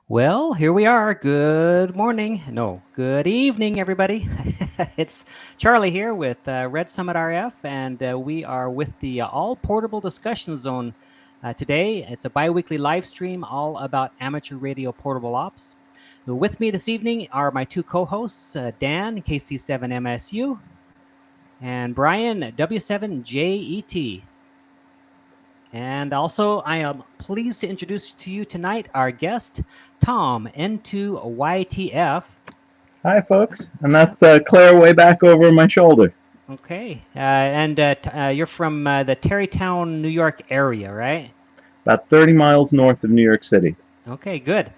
Well, here we are. Good morning. No, good evening, everybody. It's Charlie here with Red Summit RF, and we are with the All Portable Discussion Zone today. It's a biweekly live stream all about amateur radio portable ops. With me this evening are my two co-hosts, Dan, KC7MSU, and Brian, W7JET. And also, I am pleased to introduce to you tonight our guest, Tom N2YTF. Hi, folks. And that's Claire way back over my shoulder. Okay. And you're from the Tarrytown, New York area, right? About 30 miles north of New York City. Okay, good.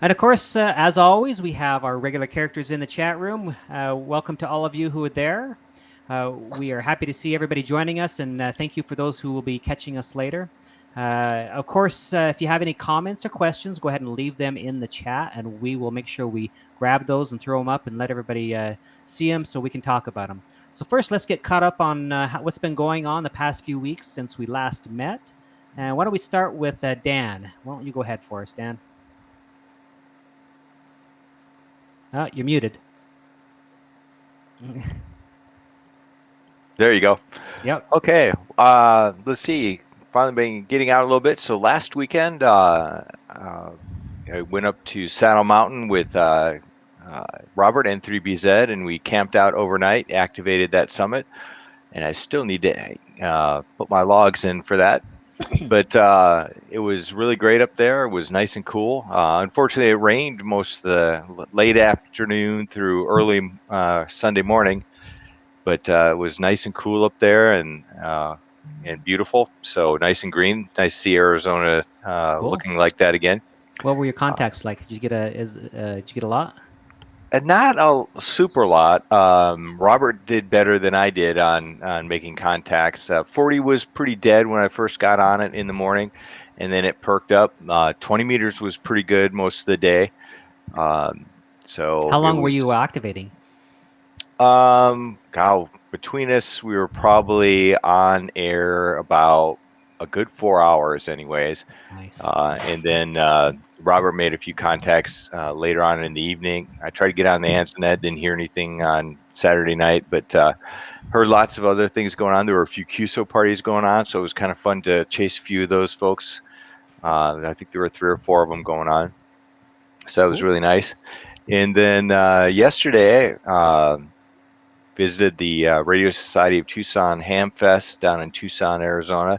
And of course, as always, we have our regular characters in the chat room. Welcome to all of you who are there. We are happy to see everybody joining us, and thank you for those who will be catching us later. Of course, if you have any comments or questions, go ahead and leave them in the chat, and we will make sure we grab those and throw them up and let everybody see them so we can talk about them. So first, let's get caught up on what's been going on the past few weeks since we last met. And why don't we start with Dan? Why don't you go ahead for us, Dan? Oh, you're muted. There you go. Yep. Okay. Let's see. Finally been getting out a little bit. So last weekend, I went up to Saddle Mountain with Robert N3BZ, and we camped out overnight, activated that summit, and I still need to put my logs in for that. But it was really great up there. It was nice and cool. Unfortunately, it rained most of the late afternoon through early Sunday morning. But it was nice and cool up there and beautiful. So nice and green. Nice to see Arizona Cool. looking like that again. What were your contacts like? Did you get a lot? And not a super lot. Robert did better than I did on making contacts. 40 was pretty dead when I first got on it in the morning, and then it perked up. 20 meters was pretty good most of the day. So how long were you activating? God, between us, we were probably on air about a good 4 hours anyways. Nice. And then Robert made a few contacts later on in the evening. I tried to get on the Ansonet, didn't hear anything on Saturday night, but heard lots of other things going on. There were a few QSO parties going on, so it was kind of fun to chase a few of those folks. I think there were 3 or 4 of them going on. So that was really nice. And then yesterday, visited the Radio Society of Tucson Ham Fest down in Tucson, Arizona.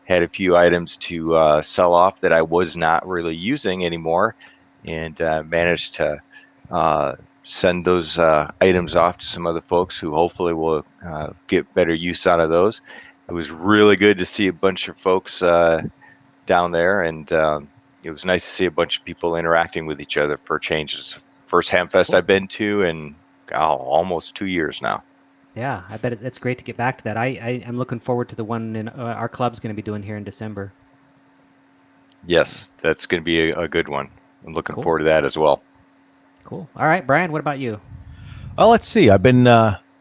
Had a few items to sell off that I was not really using anymore, and managed to send those items off to some other folks who hopefully will get better use out of those. It was really good to see a bunch of folks down there, and it was nice to see a bunch of people interacting with each other for changes. First Ham Fest I've been to in almost 2 years now. Yeah, I bet it's great to get back to that. I'm looking forward to the one in our club's going to be doing here in December. Yes, that's going to be a good one. I'm looking Cool. forward to that as well. Cool. All right, Brian, what about you? Well, let's see. I've been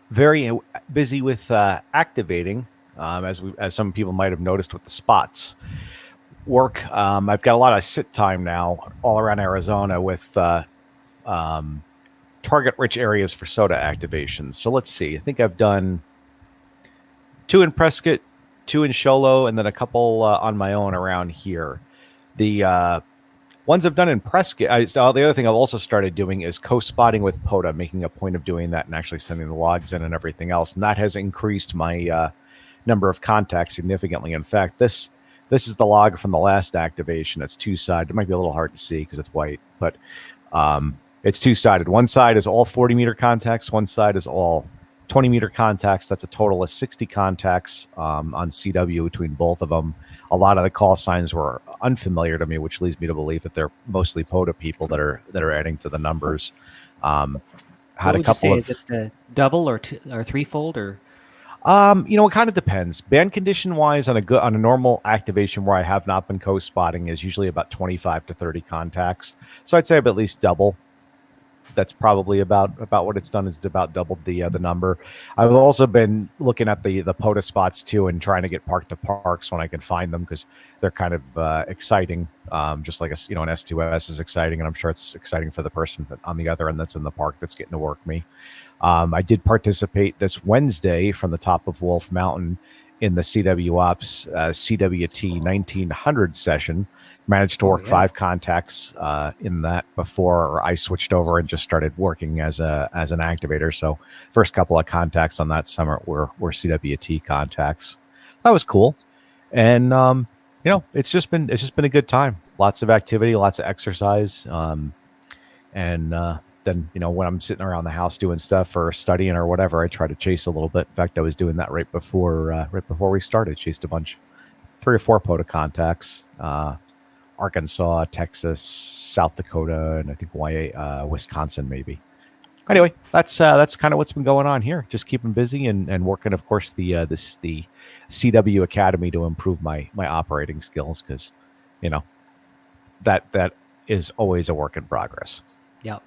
very busy with activating, as some people might have noticed with the spots work. I've got a lot of sit time now all around Arizona with target-rich areas for SOTA activations. So let's see. I think I've done 2 in Prescott, 2 in Sholo, and then a couple on my own around here. The ones I've done in Prescott, the other thing I've also started doing is co-spotting with POTA, making a point of doing that and actually sending the logs in and everything else. And that has increased my number of contacts significantly. In fact, this is the log from the last activation. It's 2-sided. It might be a little hard to see because it's white, but it's 2-sided. One side is all 40-meter contacts. One side is all 20-meter contacts. That's a total of 60 contacts on CW between both of them. A lot of the call signs were unfamiliar to me, which leads me to believe that they're mostly POTA people that are adding to the numbers. Had a couple of. Is it double or threefold or? It kind of depends. Band condition wise, on a normal activation where I have not been co-spotting is usually about 25 to 30 contacts. So I'd say I've at least double. that's probably about what it's done. Is it's about doubled the number. I've also been looking at the POTA spots too, and trying to get park to parks when I can find them, because they're kind of exciting. Just like an S2S is exciting, and I'm sure it's exciting for the person on the other end that's in the park that's getting to work me. I did participate this Wednesday from the top of Wolf Mountain in the CW Ops CWT 1900 session. Managed to work 5 contacts in that before I switched over and just started working as an activator. So first couple of contacts on that summit were CWT contacts. That was cool, and it's just been a good time. Lots of activity, lots of exercise, and then when I'm sitting around the house doing stuff or studying or whatever, I try to chase a little bit. In fact, I was doing that right before we started. Chased a bunch, 3 or 4 POTA contacts. Arkansas, Texas, South Dakota, and I think Wisconsin maybe. Anyway, that's kind of what's been going on here. Just keeping busy and working, of course, the CW Academy to improve my operating skills, because that is always a work in progress. Yep.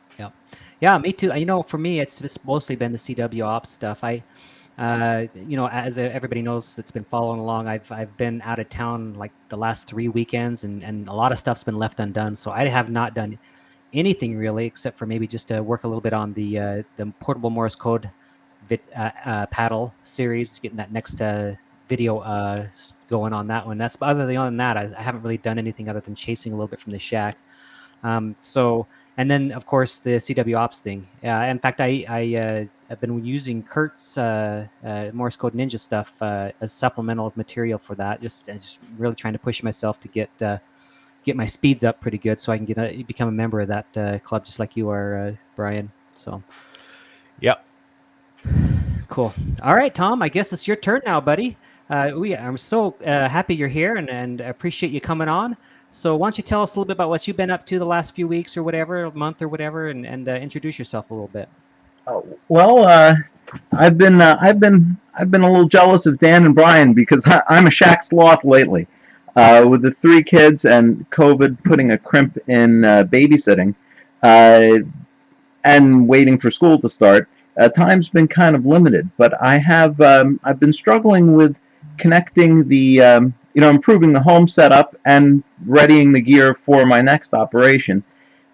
Yeah, me too. For me, it's just mostly been the CW Ops stuff. As everybody knows that's been following along, I've been out of town like the last 3 weekends, and a lot of stuff's been left undone. So I have not done anything really, except for maybe just to work a little bit on the portable Morse code paddle series, getting that next video going on that one. That's other than that, I haven't really done anything other than chasing a little bit from the shack. And then, of course, the CW Ops thing. In fact, I've been using Kurt's Morse Code Ninja stuff as supplemental material for that. Just really trying to push myself to get my speeds up pretty good, so I can become a member of that club, just like you are, Brian. So, yep. Cool. All right, Tom. I guess it's your turn now, buddy. I'm so happy you're here, and appreciate you coming on. So why don't you tell us a little bit about what you've been up to the last few weeks or whatever, a month or whatever, and introduce yourself a little bit. I've been a little jealous of Dan and Brian, because I'm a shack sloth lately. With the 3 kids and COVID putting a crimp in babysitting, and waiting for school to start, time's been kind of limited. But I've been struggling with connecting the improving the home setup and readying the gear for my next operation.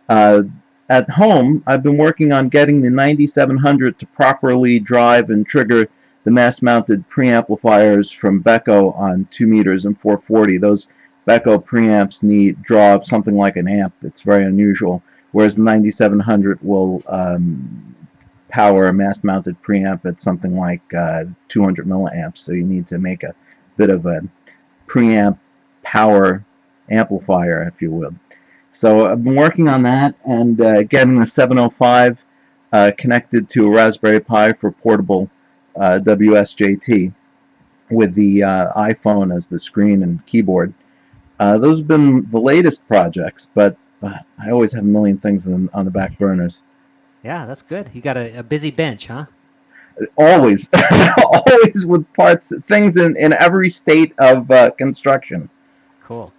At home, I've been working on getting the 9700 to properly drive and trigger the mass-mounted preamplifiers from Beko on 2 meters and 440. Those Beko preamps draw something like an amp. It's very unusual, whereas the 9700 will power a mass-mounted preamp at something like 200 milliamps. So you need to make a bit of a preamp power amplifier, if you will. So I've been working on that, and getting the 705 connected to a Raspberry Pi for portable WSJT with the iPhone as the screen and keyboard. Those have been the latest projects, but I always have a million things on the back burners. Yeah, that's good. You got a busy bench, huh? Always. Always with things in every state of construction. Cool.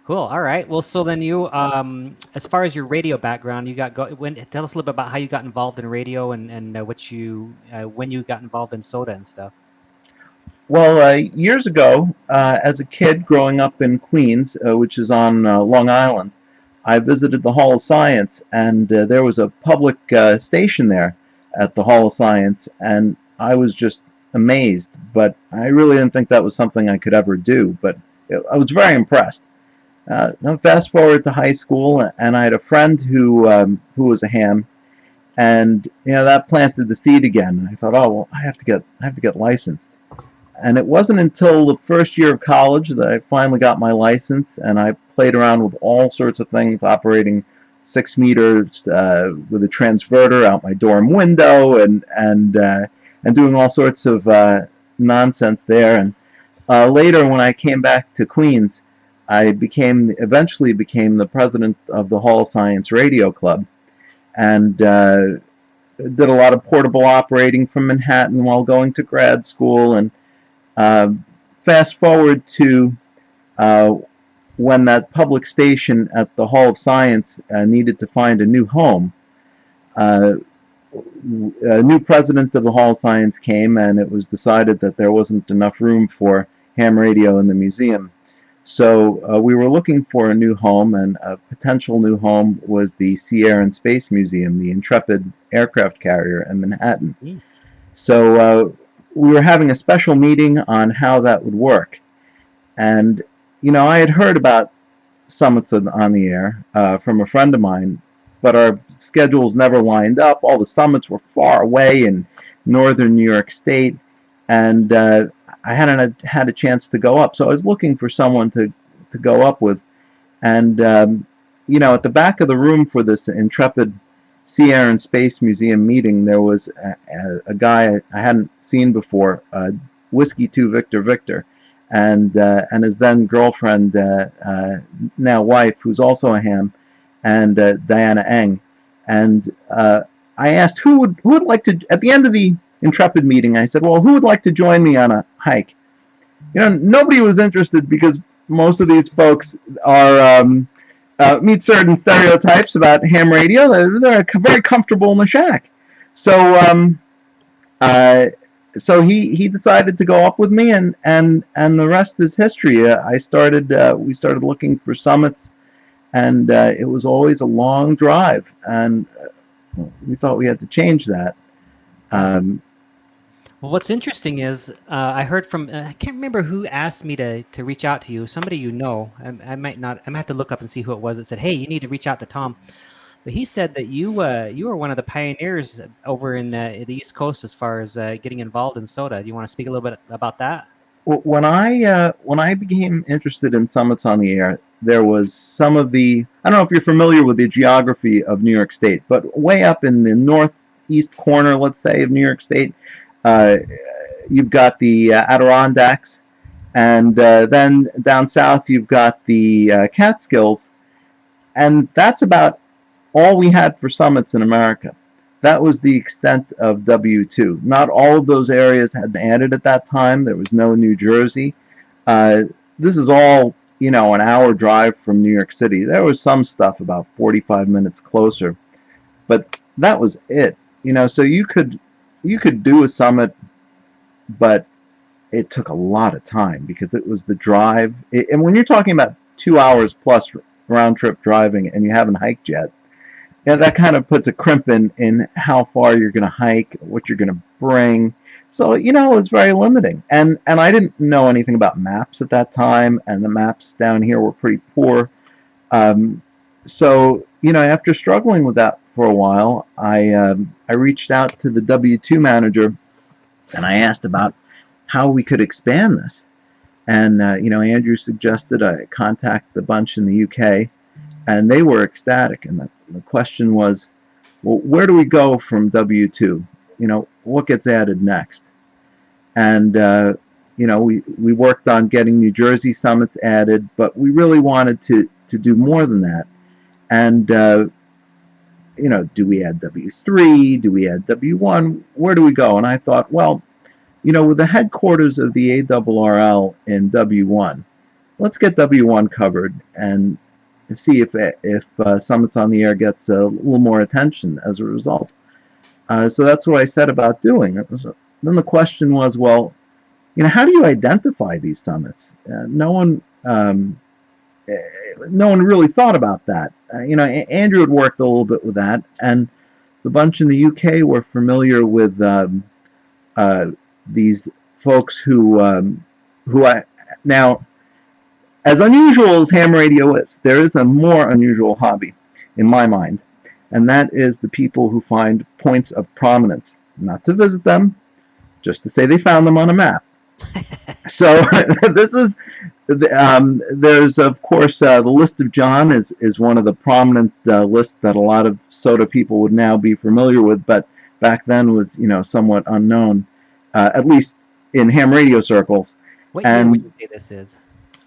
All right. Well, so then you, as far as your radio background, tell us a little bit about how you got involved in radio and when you got involved in SOTA and stuff. Well, years ago, as a kid growing up in Queens, which is on Long Island, I visited the Hall of Science, and there was a public station there at the Hall of Science, and I was just amazed, but I really didn't think that was something I could ever do, but I was very impressed. Fast forward to high school, and I had a friend who was a ham, and that planted the seed again. I thought, oh well, I have to get licensed, and it wasn't until the first year of college that I finally got my license, and I played around with all sorts of things, operating 6 meters with a transverter out my dorm window, and doing all sorts of nonsense there. And later, when I came back to Queens, I eventually became the president of the Hall of Science Radio Club, and did a lot of portable operating from Manhattan while going to grad school. And fast forward to when that public station at the Hall of Science needed to find a new home. a new president of the Hall of Science came, and it was decided that there wasn't enough room for ham radio in the museum. So we were looking for a new home, and a potential new home was the Sea, Air, and Space Museum, the Intrepid aircraft carrier in Manhattan. So we were having a special meeting on how that would work. And, you know, I had heard about summits on the air from a friend of mine, but our schedules never lined up. All the summits were far away in northern New York State, and I hadn't had a chance to go up. So I was looking for someone to go up with. And, you know, at the back of the room for this Intrepid Sea, Air, and Space Museum meeting, there was a guy I hadn't seen before, Whiskey 2 Victor Victor, and his then girlfriend, now wife, who's also a ham, and Diana Eng. And I asked who would like to, at the end of the Intrepid meeting, I said, well, who would like to join me on a hike? You know, nobody was interested, because most of these folks are meet certain stereotypes about ham radio. They're very comfortable in the shack. So so he decided to go up with me, and the rest is history. We started looking for summits, and it was always a long drive, and we thought we had to change that. Well, what's interesting is I heard from I can't remember who asked me to reach out to you. Somebody you know. I might have to look up and see who it was that said, "Hey, you need to reach out to Tom." But he said that you were one of the pioneers over in the East Coast as far as getting involved in SOTA. Do you want to speak a little bit about that? When I became interested in summits on the air, there was some of the, I don't know if you're familiar with the geography of New York State, but way up in the northeast corner, let's say, of New York State, you've got the Adirondacks, and then down south you've got the Catskills, and that's about all we had for summits in America. That was the extent of W2. Not all of those areas had been added at that time. There was no New Jersey. This is all, you know, an hour drive from New York City. There was some stuff about 45 minutes closer, but that was it. You know, so you could do a summit, but it took a lot of time because it was the drive. And when you're talking about 2 hours plus round trip driving and you haven't hiked yet, yeah, that kind of puts a crimp in how far you're going to hike, what you're going to bring. So, you know, it was very limiting. And I didn't know anything about maps at that time, and the maps down here were pretty poor. So, you know, after struggling with that for a while, I reached out to the W2 manager, and I asked about how we could expand this. And, you know, Andrew suggested I contact the bunch in the UK, and they were ecstatic. And the question was, well, where do we go from W2? You know, what gets added next? And, you know, we worked on getting New Jersey summits added, but we really wanted to do more than that. And, you know, do we add W3? Do we add W1? Where do we go? And I thought, well, you know, with the headquarters of the ARRL in W1, let's get W1 covered and see if Summits on the Air gets a little more attention as a result. So that's what I set about doing. Then the question was, well, you know, how do you identify these summits? No one really thought about that. You know, Andrew had worked a little bit with that, and the bunch in the UK were familiar with these folks who now, as unusual as ham radio is, there is a more unusual hobby in my mind, and that is the people who find points of prominence, not to visit them, just to say they found them on a map. So this is, there's of course the list of John is one of the prominent lists that a lot of SOTA people would now be familiar with, but back then was, you know, somewhat unknown, at least in ham radio circles. What year would you say this is?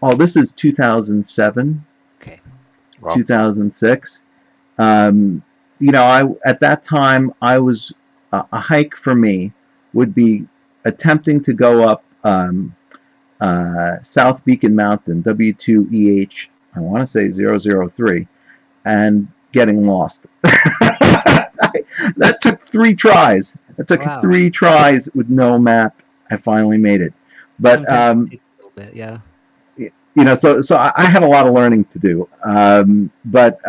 Oh, this is 2007. Okay. Wow. 2006. You know, at that time, I was a hike for me would be attempting to go up South Beacon Mountain, W2EH, I want to say 003, and getting lost. That took 3 tries. It took Wow. 3 tries with no map. I finally made it. But Sometimes it takes a little bit, yeah. you know, so I had a lot of learning to do. But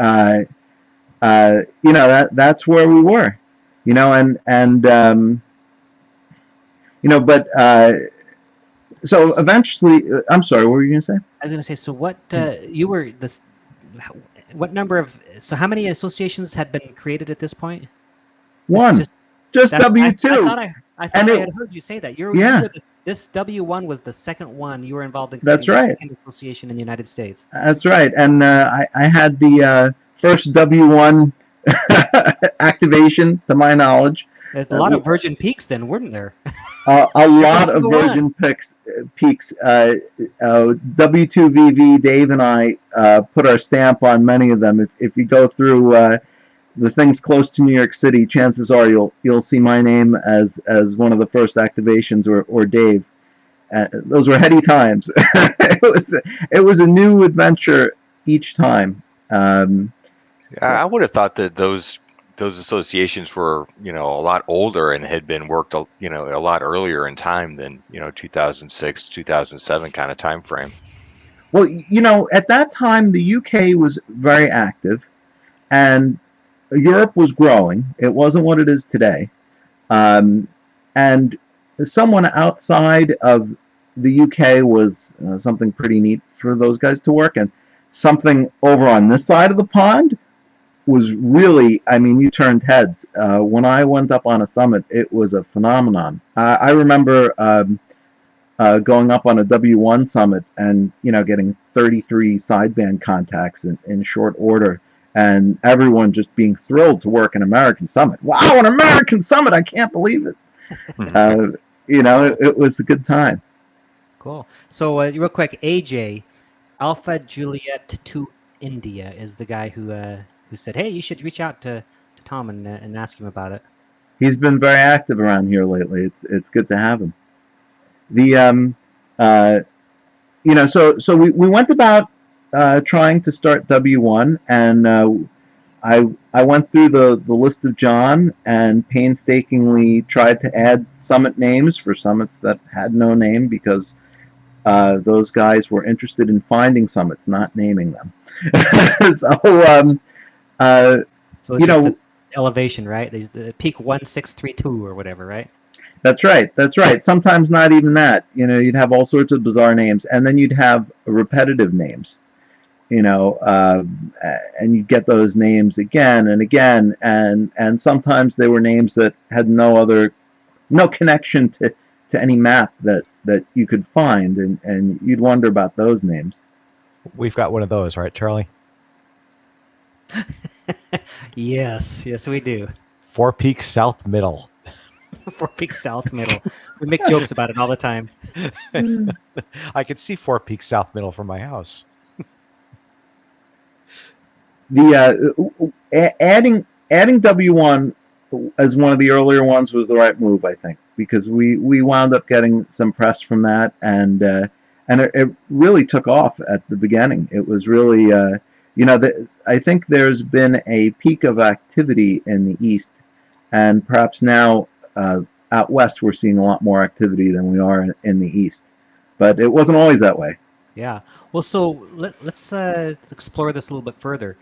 you know, that's where we were. You know, and you know, but so eventually, I'm sorry, what were you gonna say? I was going to say, so what you were this? What number of? So how many associations had been created at this point? One, just that's- W2. I thought And I it- had heard you say that. You Yeah. were this W1 was the second one you were involved in. That's creating the right. second association in the United States. That's right. And I had the first W1 activation, to my knowledge. There's a lot of Virgin Peaks, then, weren't there? A lot of Go on. Virgin Peaks. W2VV, Dave and I put our stamp on many of them. If you go through the things close to New York City, chances are you'll see my name as one of the first activations, or Dave. Those were heady times. It was a new adventure each time. I would have thought that those associations were, you know, a lot older and had been worked, you know, a lot earlier in time than, you know, 2006, 2007 kind of time frame. Well, you know, at that time the UK was very active, and Europe was growing. It wasn't what it is today, and someone outside of the UK was something pretty neat for those guys to work, and something over on this side of the pond was really, I mean, you turned heads. When I went up on a summit, it was a phenomenon. I remember going up on a W1 summit and, you know, getting 33 sideband contacts in short order, and everyone just being thrilled to work an American summit. Wow, an American summit! I can't believe it. You know, it was a good time. Cool. So real quick, AJ, Alpha Juliet 2 India is the guy who said, "Hey, you should reach out to Tom and ask him about it." He's been very active around here lately. It's good to have him. The you know, so we went about trying to start W1, and I went through the list of John and painstakingly tried to add summit names for summits that had no name, because those guys were interested in finding summits, not naming them. So you know, the elevation, right? The peak 1632 or whatever, right? That's right. That's right. Sometimes not even that. You know, you'd have all sorts of bizarre names, and then you'd have repetitive names. You know, and you'd get those names again and again, and sometimes they were names that had no connection to any map that you could find, and you'd wonder about those names. We've got one of those, right, Charlie? Yes, we do. 4 Peaks South Middle. 4 Peaks South Middle. We make jokes about it all the time. I could see 4 Peaks South Middle from my house. The adding W1 as one of the earlier ones was the right move, I think, because we wound up getting some press from that, and it really took off at the beginning. It was really, you know, I think there's been a peak of activity in the East, and perhaps now out West we're seeing a lot more activity than we are in the East. But it wasn't always that way. Yeah. Well, so let's explore this a little bit further.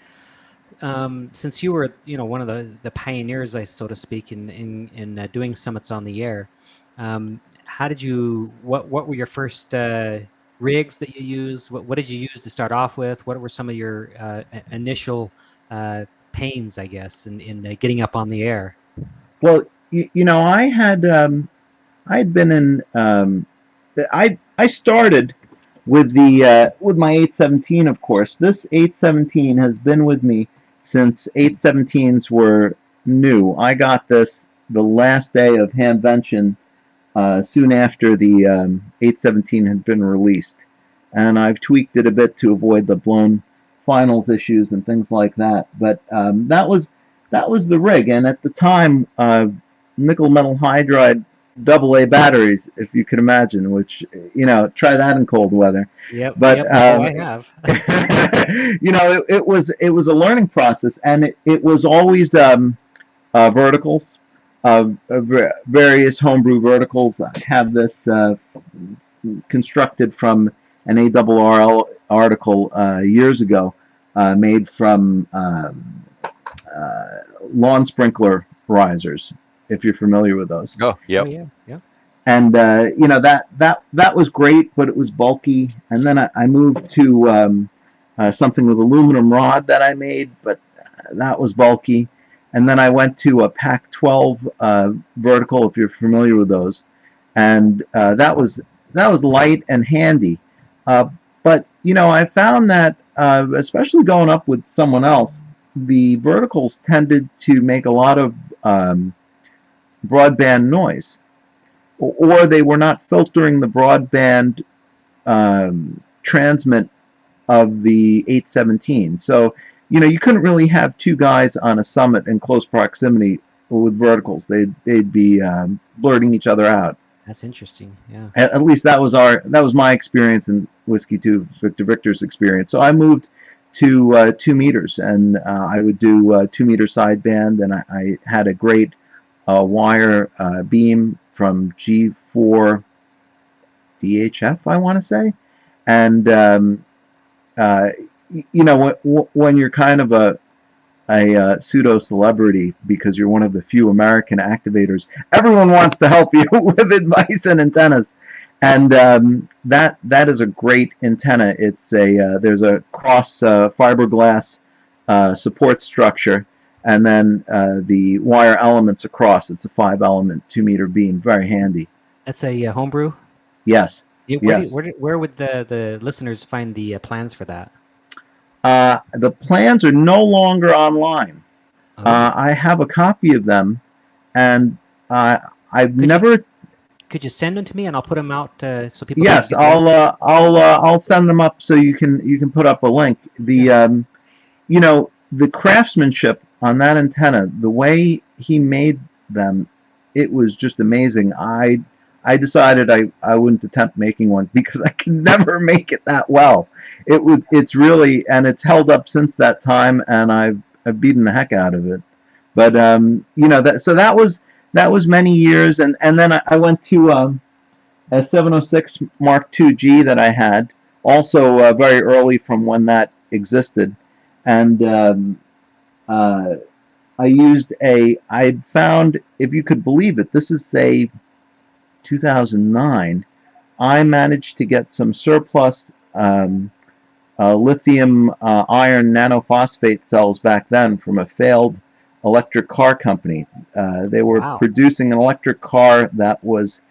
Since you were, you know, one of the pioneers, so to speak, in doing summits on the air, how did you? What were your first rigs that you used? What did you use to start off with? What were some of your initial pains, I guess, in getting up on the air? Well, you know, I had been in. I started with my 817, of course. This 817 has been with me since 817s were new. I got this the last day of Hamvention, soon after the 817 had been released, and I've tweaked it a bit to avoid the blown finals issues and things like that. But that was the rig, and at the time, nickel metal hydride AA batteries, if you can imagine, which, you know, try that in cold weather. Yep. But I have. you know, it was a learning process, and it was always verticals, various homebrew verticals. I have this constructed from an ARRL article years ago, made from lawn sprinkler risers, if you're familiar with those. Oh, Oh yep. yeah. And that was great, but it was bulky. And then I moved to something with aluminum rod that I made, but that was bulky. And then I went to a Pac 12 vertical, if you're familiar with those, and that was light and handy. But I found that especially going up with someone else, the verticals tended to make a lot of broadband noise, or they were not filtering the broadband transmit of the 817. So, you couldn't really have two guys on a summit in close proximity with verticals. They'd be blurting each other out. That's interesting. Yeah. At least that was my experience, and Whiskey 2 Victor's experience. So I moved to 2 meters, and I would do 2 meter sideband, and I had a great wire beam from G4 DHF, I want to say. And when you're kind of a pseudo celebrity because you're one of the few American activators, everyone wants to help you with advice and antennas. And that is a great antenna. It's there's a cross fiberglass support structure, and then the wire elements across. It's a 5-element 2 meter beam, very handy. That's a homebrew. Yes. Yes. Where would the listeners find the plans for that? The plans are no longer online. Oh. I have a copy of them, and Could you send them to me, and I'll put them out so people? Yes, I'll send them up so you can put up a link. The the craftsmanship on that antenna, the way he made them, it was just amazing. I decided I wouldn't attempt making one because I can never make it that well. It's really, and it's held up since that time, and I've beaten the heck out of it. But that was many years, and then I went to a 706 Mark II-G that I had, also very early from when that existed, and I used I'd found, if you could believe it, this is say 2009, I managed to get some surplus lithium iron nanophosphate cells back then from a failed electric car company. They were producing an electric car that was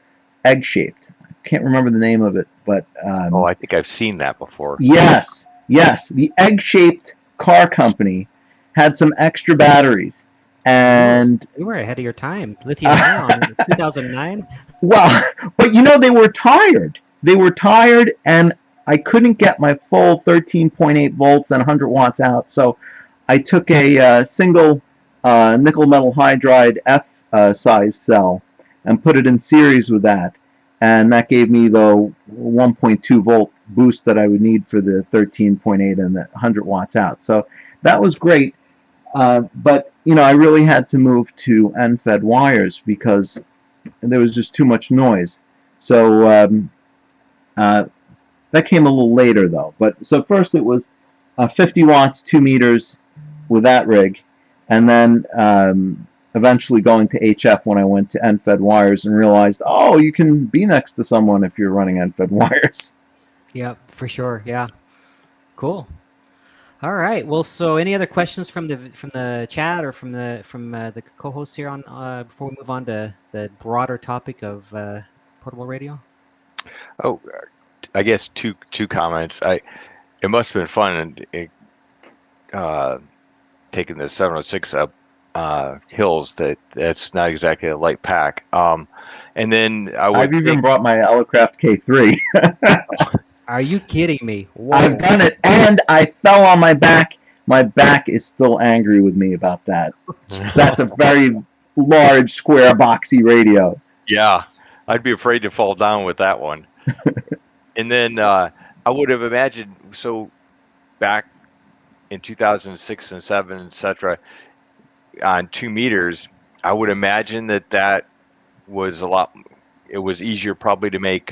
egg-shaped. I can't remember the name of it, but I think I've seen that before. Yes. The egg-shaped car company had some extra batteries, and you were ahead of your time. Lithium ion, 2009. Well, but they were tired. They were tired, and I couldn't get my full 13.8 volts and 100 watts out. So I took a single nickel metal hydride F size cell and put it in series with that, and that gave me the 1.2 volt boost that I would need for the 13.8 and the 100 watts out. So that was great. But I really had to move to end-fed wires because there was just too much noise. So that came a little later, though. But so first it was 50 watts, 2 meters with that rig, and then eventually going to HF when I went to end-fed wires and realized, oh, you can be next to someone if you're running end-fed wires. Yeah, for sure. Yeah, cool. All right. Well, so any other questions from the chat or from the co-hosts here on before we move on to the broader topic of portable radio? Oh, I guess two comments. It must have been fun taking the 706 up hills. That's not exactly a light pack. And then I've even brought my Elecraft K3. Are you kidding me? Whoa. I've done it, and I fell on my back. My back is still angry with me about that. That's a very large, square, boxy radio. Yeah, I'd be afraid to fall down with that one. And then I would have imagined, so back in 2006 and 7, etc., on 2 meters, I would imagine that was a lot. It was easier probably to make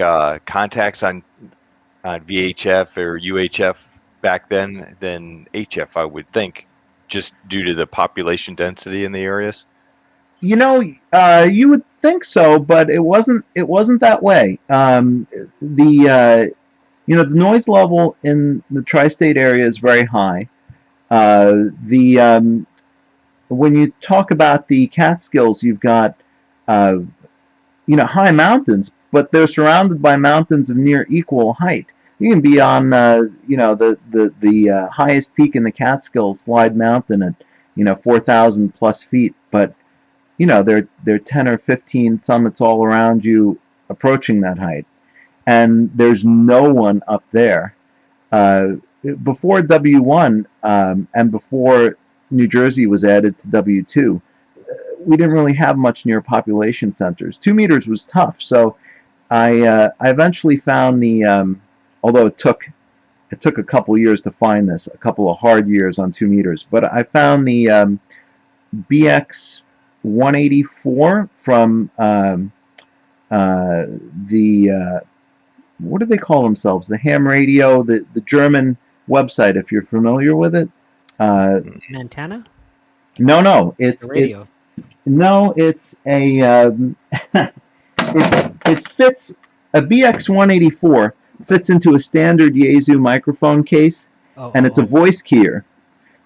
contacts on VHF or UHF back then than HF, I would think, just due to the population density in the areas. You know, you would think so, but it wasn't. It wasn't that way. The noise level in the tri-state area is very high. When you talk about the Catskills, you've got high mountains, but they're surrounded by mountains of near equal height. You can be on the highest peak in the Catskills, Slide Mountain, at 4,000 plus feet, but there are 10 or 15 summits all around you approaching that height, and there's no one up there. Before W1 and before New Jersey was added to W2, we didn't really have much near population centers. 2 meters was tough, so I eventually found the although it took a couple years to find this, a couple of hard years on 2 meters, but I found the BX 184 from what do they call themselves? The ham radio, the German website, if you're familiar with it. An antenna? No, it's A radio. it's a it fits. A BX 184 fits into a standard Yaesu microphone case, and it's a voice keyer.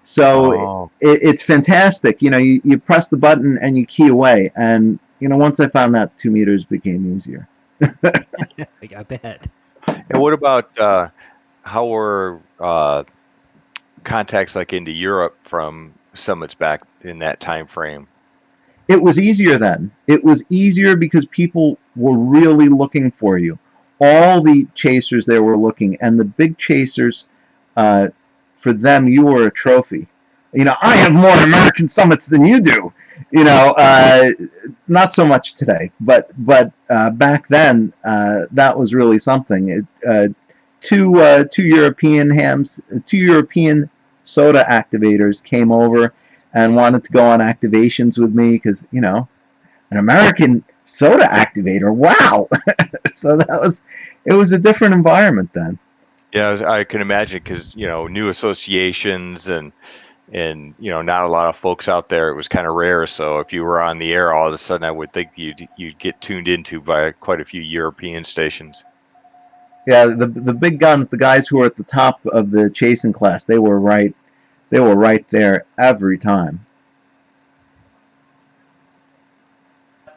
So it's fantastic. You press the button and you key away, and once I found that, 2 meters became easier. I bet. And what about how were contacts like into Europe from summits back in that time frame? It was easier then. It was easier because people were really looking for you. All the chasers there were looking, and the big chasers, for them, you were a trophy. I have more American summits than you do. Not so much today, but back then, that was really something. Two European SOTA activators came over and wanted to go on activations with me because an American SOTA activator. Wow! So it was a different environment then. Yeah, I can imagine, because new associations and not a lot of folks out there. It was kind of rare. So if you were on the air, all of a sudden, I would think you'd get tuned into by quite a few European stations. Yeah, the big guns, the guys who were at the top of the chasing class, they were right there every time.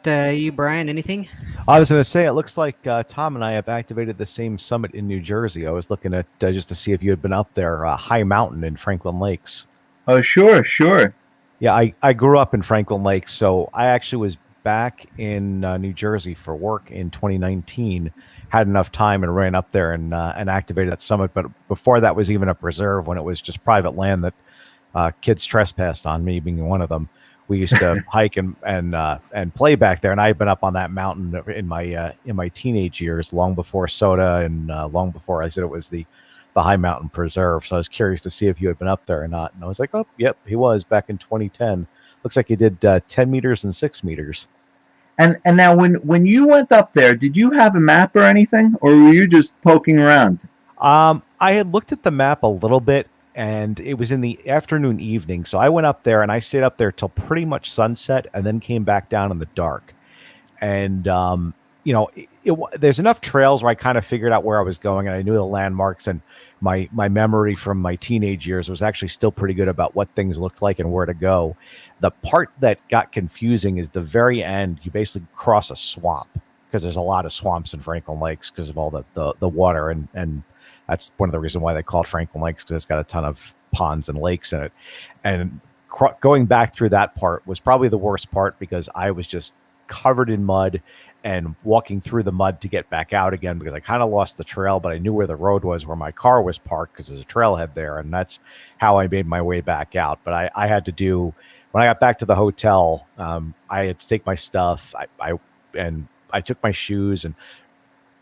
You, Brian, anything? I was going to say, it looks like Tom and I have activated the same summit in New Jersey. I was looking at just to see if you had been up there, High Mountain in Franklin Lakes. Oh, sure. Yeah, I grew up in Franklin Lakes, so I actually was back in New Jersey for work in 2019. Had enough time and ran up there and activated that summit. But before that was even a preserve, when it was just private land that kids trespassed on, me being one of them. We used to hike and play back there, and I had been up on that mountain in my teenage years, long before SOTA and long before I said it was the High Mountain Preserve. So I was curious to see if you had been up there or not, and I was like, oh, yep, he was back in 2010. Looks like he did 10 meters and 6 meters. And now, when you went up there, did you have a map or anything, or were you just poking around? I had looked at the map a little bit, and it was in the afternoon, evening. So I went up there and I stayed up there till pretty much sunset, and then came back down in the dark. And there's enough trails where I kind of figured out where I was going, and I knew the landmarks, and my memory from my teenage years was actually still pretty good about what things looked like and where to go. The part that got confusing is the very end. You basically cross a swamp, because there's a lot of swamps in Franklin Lakes because of all the water, and that's one of the reasons why they call it Franklin Lakes, because it's got a ton of ponds and lakes in it. And going back through that part was probably the worst part, because I was just covered in mud and walking through the mud to get back out again, because I kind of lost the trail, but I knew where the road was, where my car was parked, because there's a trailhead there, and that's how I made my way back out. But I had to do, when I got back to the hotel, I had to take my stuff. I took my shoes, and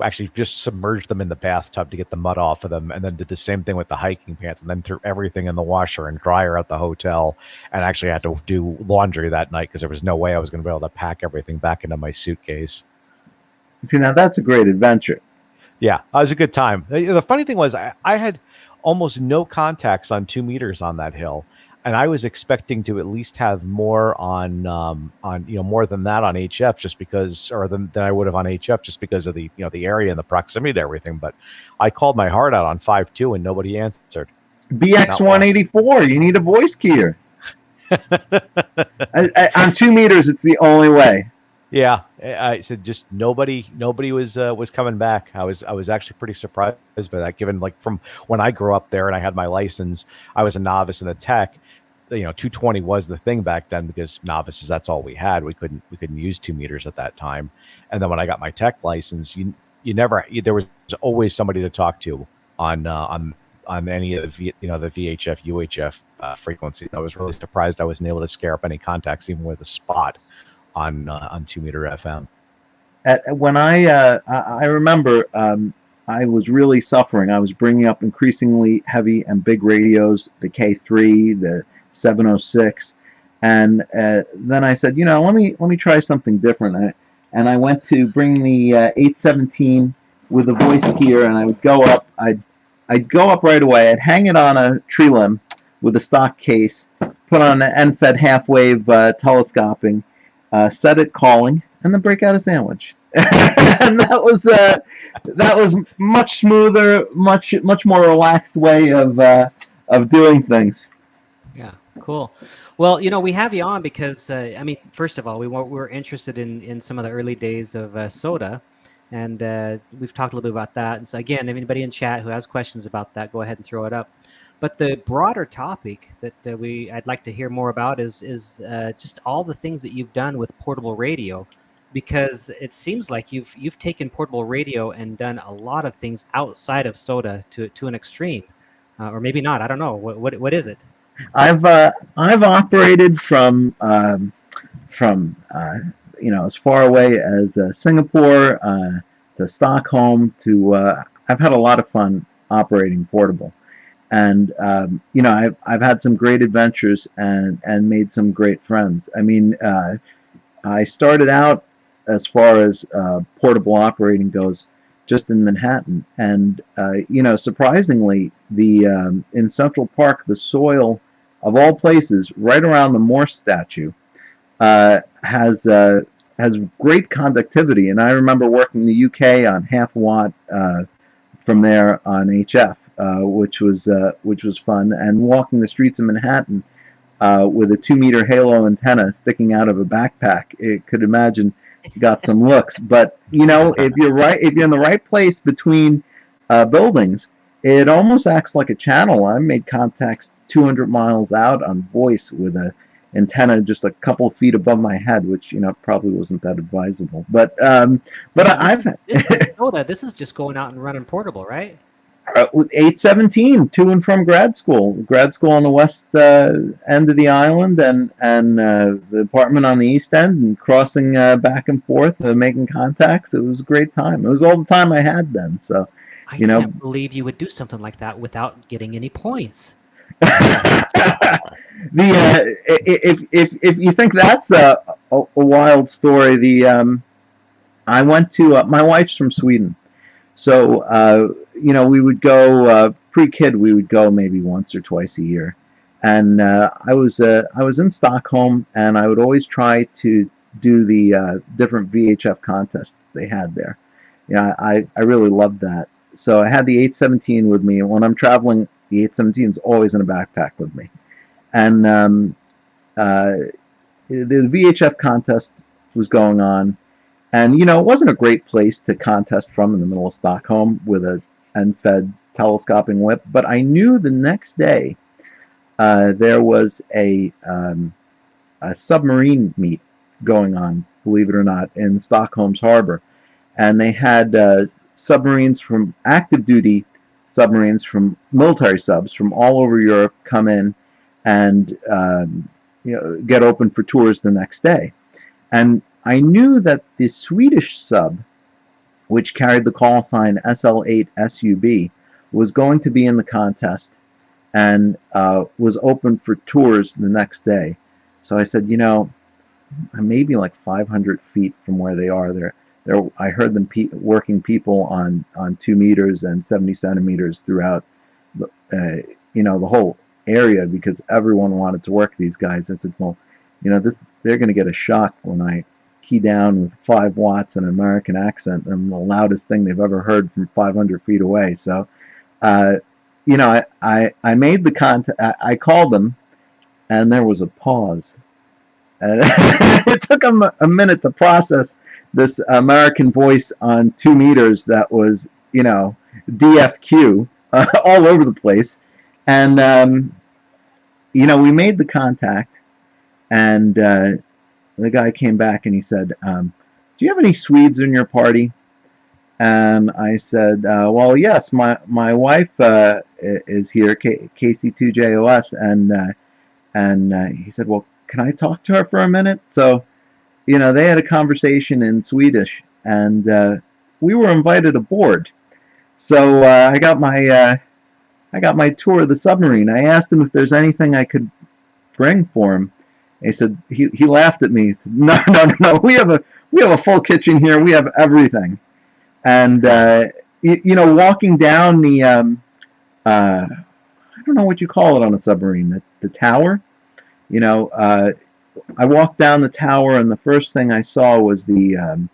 actually just submerged them in the bathtub to get the mud off of them, and then did the same thing with the hiking pants, and then threw everything in the washer and dryer at the hotel, and actually had to do laundry that night because there was no way I was going to be able to pack everything back into my suitcase. See, now that's a great adventure. Yeah, it was a good time. The funny thing was I had almost no contacts on 2 meters on that hill, and I was expecting to at least have more on more than that on HF, just because, or than I would have on HF, just because of the the area and the proximity to everything. But I called my heart out on 5.2 and nobody answered. BX184, you need a voice keyer. On 2 meters, it's the only way. Yeah, I said just nobody was coming back. I was actually pretty surprised by that, given like from when I grew up there and I had my license, I was a novice and a tech. 220 was the thing back then because novices, that's all we had. We couldn't use 2 meters at that time. And then when I got my tech license, there was always somebody to talk to on any of the the VHF UHF frequencies. I was really surprised I wasn't able to scare up any contacts even with a spot on 2 meter FM. When I remember, I was really suffering. I was bringing up increasingly heavy and big radios, the K3, the 706, and then I said, let me try something different. And I went to bring the 817 with a voice keyer, and I would go up. I'd go up right away. I'd hang it on a tree limb with a stock case, put on an end-fed half-wave telescoping, set it calling, and then break out a sandwich. And that was much smoother, much more relaxed way of doing things. Yeah, cool. Well, we have you on because first of all, we're interested in some of the early days of SOTA, and we've talked a little bit about that. And so again, if anybody in chat who has questions about that, go ahead and throw it up. But the broader topic that I'd like to hear more about is just all the things that you've done with portable radio, because it seems like you've taken portable radio and done a lot of things outside of SOTA to an extreme, or maybe not. I don't know. What is it? I've operated from as far away as Singapore to Stockholm to I've had a lot of fun operating portable. And I've had some great adventures and made some great friends. I started out, as far as portable operating goes, just in Manhattan, and surprisingly, the in Central Park, the soil of all places, right around the Morse statue, has great conductivity. And I remember working in the UK on half watt from there on HF, which was fun, and walking the streets of Manhattan with a 2 meter halo antenna sticking out of a backpack. It could imagine got some looks, but if you're in the right place between buildings, it almost acts like a channel. I made contacts 200 miles out on voice with a antenna just a couple of feet above my head, which probably wasn't that advisable. But this is just going out and running portable, right? 817 to and from grad school on the west end of the island, and the apartment on the east end, and crossing back and forth, making contacts. It was a great time. It was all the time I had then. So I can't believe you would do something like that without getting any points. If you think that's a wild story, I went to my wife's from Sweden, so we would go pre-kid. We would go maybe once or twice a year, and I was in Stockholm, and I would always try to do the different VHF contests they had there. I really loved that. So I had the 817 with me, and when I'm traveling, the 817 is always in a backpack with me. And the VHF contest was going on, and it wasn't a great place to contest from in the middle of Stockholm with a end-fed telescoping whip. But I knew the next day there was a submarine meet going on, believe it or not, in Stockholm's harbor, and they had submarines from active duty. Submarines from military subs from all over Europe come in and get open for tours the next day. And I knew that the Swedish sub which carried the call sign SL8SUB, was going to be in the contest and was open for tours the next day. So I said, maybe like 500 feet from where they are. I heard them working people on 2 meters and 70 centimeters throughout the whole area, because everyone wanted to work these guys. I said, well, they're going to get a shock when I key down with 5 watts and an American accent. I'm the loudest thing they've ever heard from 500 feet away. So, I made the contact. I called them, and there was a pause. It took them a minute to process this American voice on 2 meters that was, DFQ all over the place. And, we made the contact, and the guy came back and he said, do you have any Swedes in your party? And I said, well, yes, my wife is here, KC2JOS, and he said, well, can I talk to her for a minute? So, they had a conversation in Swedish, and we were invited aboard. So I got my tour of the submarine. I asked him if there's anything I could bring for him. He said, he laughed at me. He said, no. We have a full kitchen here. We have everything. And walking down the I don't know what you call it on a submarine, the tower. I walked down the tower, and the first thing I saw was the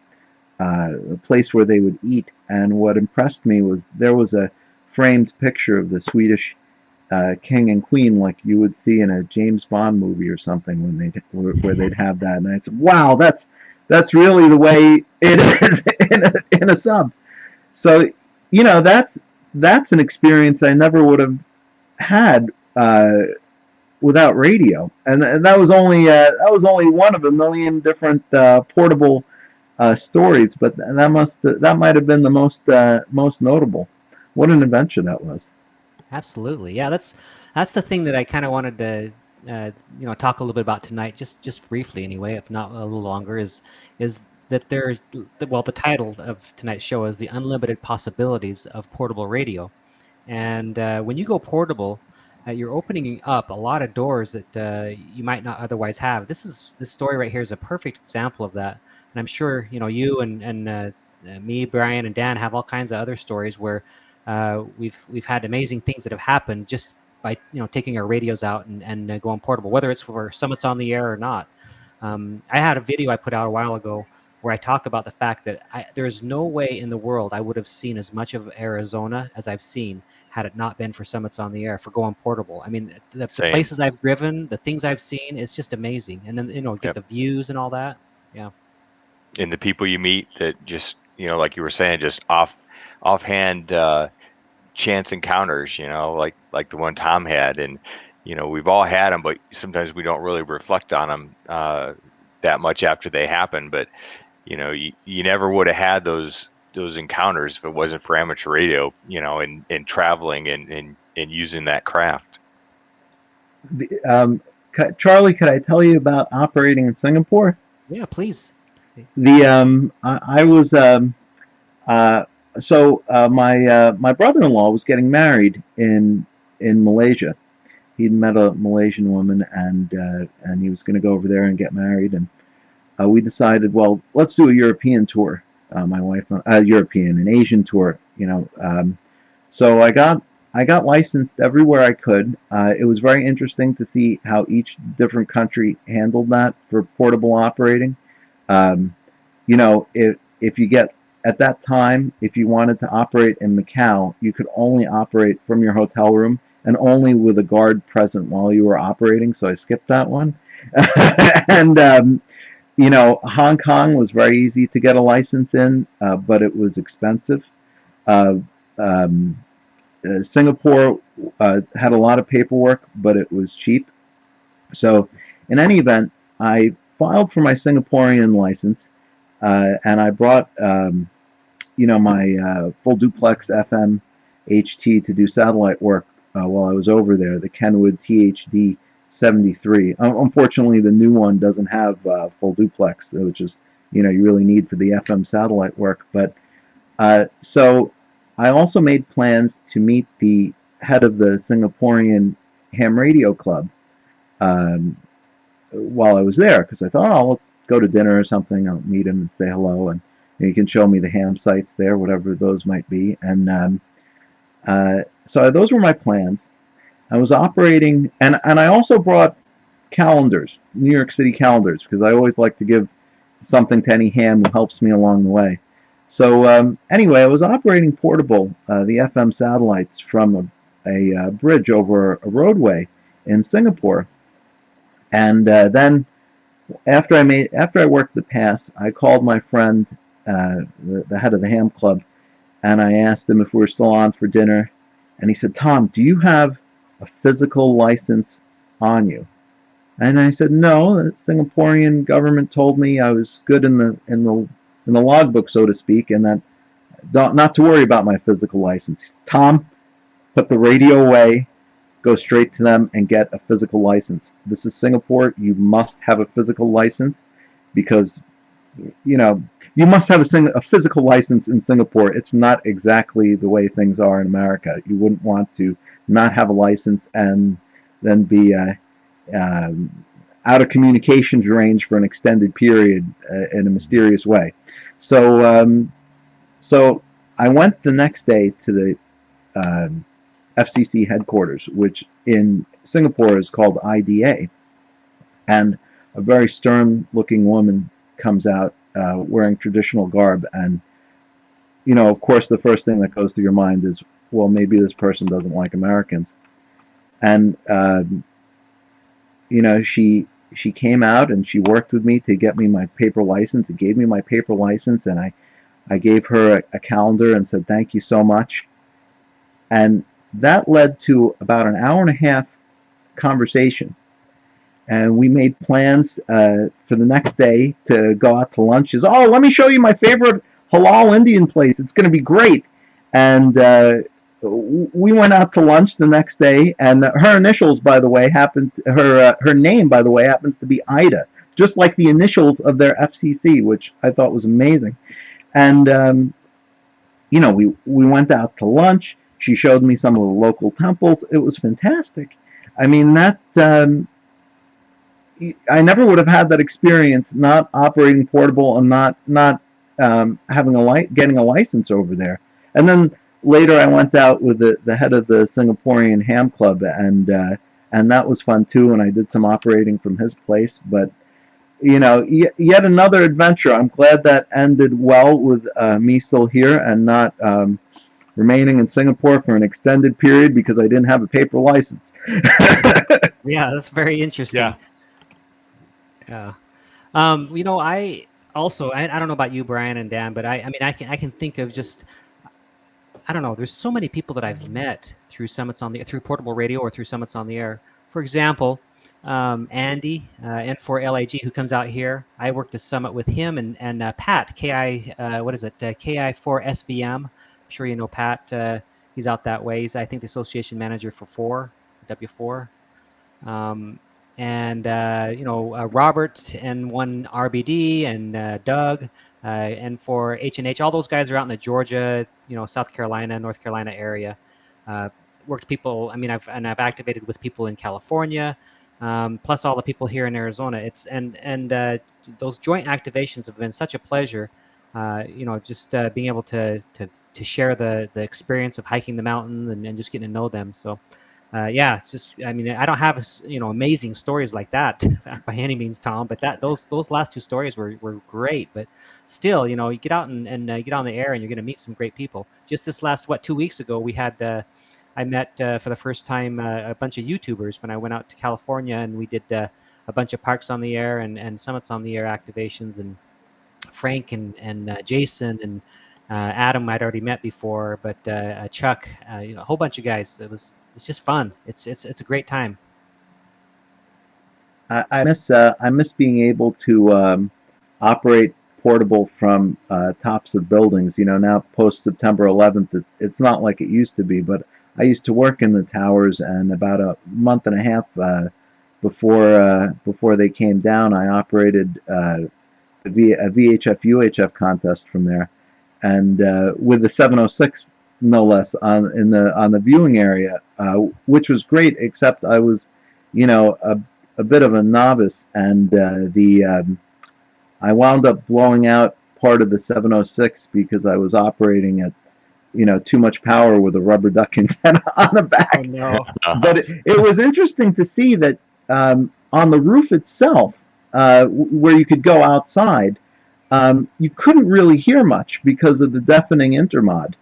place where they would eat. And what impressed me was there was a framed picture of the Swedish king and queen, like you would see in a James Bond movie or something, where they'd have that. And I said, wow, that's really the way it is in a sub. So that's an experience I never would have had without radio, and that was only one of a million different portable stories, but that might have been the most notable. What an adventure that was! Absolutely, yeah. That's the thing that I kind of wanted to talk a little bit about tonight, just briefly anyway, if not a little longer. Is that there's the title of tonight's show is The Unlimited Possibilities of Portable Radio, and when you go portable, you're opening up a lot of doors that you might not otherwise have. This story right here is a perfect example of that, and I'm sure you and me, Brian, and Dan have all kinds of other stories where we've had amazing things that have happened just by taking our radios out and going portable, whether it's for Summits on the Air or not. I had a video I put out a while ago where I talk about the fact that there's no way in the world I would have seen as much of Arizona as I've seen had it not been for Summits on the Air, for going portable. I mean, the places I've driven, the things I've seen, it's just amazing. And then, get the views and all that. Yeah. And the people you meet that just, like you were saying, just offhand chance encounters, like the one Tom had. And, we've all had them, but sometimes we don't really reflect on them that much after they happen. But, you never would have had those encounters if it wasn't for amateur radio, and traveling and using that craft. Charlie, could I tell you about operating in Singapore? Yeah, please. I was my brother-in-law was getting married in Malaysia. He'd met a Malaysian woman, and he was going to go over there and get married, and we decided, well, let's do a European tour. My wife, an Asian tour, so I got licensed everywhere I could. It was very interesting to see how each different country handled that for portable operating. If you get, at that time, if you wanted to operate in Macau, you could only operate from your hotel room and only with a guard present while you were operating. So I skipped that one. And Hong Kong was very easy to get a license in, but it was expensive. Singapore had a lot of paperwork, but it was cheap. So in any event, I filed for my Singaporean license, and I brought my full duplex FM HT to do satellite work while I was over there, the Kenwood THD 73. Unfortunately, the new one doesn't have full duplex, which is you really need for the FM satellite work. But So I also made plans to meet the head of the Singaporean ham radio club while I was there, because I thought, oh, let's go to dinner or something. I'll meet him and say hello, and he can show me the ham sites there, whatever those might be. And so those were my plans. I was operating, and I also brought calendars, New York City calendars, because I always like to give something to any ham who helps me along the way. So anyway, I was operating portable, the FM satellites from a bridge over a roadway in Singapore. And then after I worked the pass, I called my friend, the head of the ham club, and I asked him if we were still on for dinner. And he said, "Tom, do you have a physical license on you?" And I said, "No, the Singaporean government told me I was good in the logbook, so to speak, and that not to worry about my physical license." "Tom, put the radio away, go straight to them and get a physical license. This is Singapore. You must have a physical license, because you must have a physical license in Singapore. It's not exactly the way things are in America. You wouldn't want to not have a license and then be out of communications range for an extended period in a mysterious way." So I went the next day to the FCC headquarters, which in Singapore is called IDA, and a very stern-looking woman comes out wearing traditional garb, and of course, the first thing that goes through your mind is, well, maybe this person doesn't like Americans. And she came out and she worked with me to get me my paper license. It gave me my paper license, and I gave her a calendar and said, "Thank you so much." And that led to about an hour and a half conversation. And we made plans for the next day to go out to lunch. She says, "Oh, let me show you my favorite halal Indian place. It's going to be great." And we went out to lunch the next day, and her initials, by the way, her name, by the way, happens to be Ida, just like the initials of their FCC, which I thought was amazing. And we went out to lunch. She showed me some of the local temples. It was fantastic. I mean, that I never would have had that experience not operating portable and not getting a license over there. And then later I went out with the head of the Singaporean ham club, and that was fun too. And I did some operating from his place. But yet another adventure. I'm glad that ended well with me still here and not remaining in Singapore for an extended period because I didn't have a paper license. Yeah, that's very interesting. Yeah. I also, I don't know about you, Brian and Dan, but I can think of just, I don't know, there's so many people that I've met through Summits through Portable Radio or through Summits on the Air. For example, Andy, N4LAG, who comes out here. I worked a summit with him and Pat, KI4SVM. I'm sure you know Pat. He's out that way. He's, I think, the association manager for W4. Robert N1RBD and Doug N4 H&H. All those guys are out in the Georgia, South Carolina, North Carolina area. Worked people. I mean, I've activated with people in California, plus all the people here in Arizona. Those joint activations have been such a pleasure. Just being able to share the experience of hiking the mountain and just getting to know them. So. It's just, I mean, I don't have, amazing stories like that by any means, Tom, but those last two stories were great. But still, you get out and get on the air and you're going to meet some great people. Just this last, 2 weeks ago, we had, I met for the first time a bunch of YouTubers when I went out to California, and we did a bunch of Parks on the Air and Summits on the Air activations, and Frank and Jason and Adam I'd already met before, but Chuck, a whole bunch of guys. It's just fun. It's a great time. I miss being able to operate portable from tops of buildings. Now post September 11th, it's not like it used to be. But I used to work in the towers, and about a month and a half before they came down, I operated a VHF UHF contest from there. and with the 706 no less on the viewing area, which was great. Except I was, a bit of a novice, and I wound up blowing out part of the 706 because I was operating at too much power with a rubber duck antenna on the back. Oh no. But it was interesting to see that on the roof itself, where you could go outside, you couldn't really hear much because of the deafening intermod.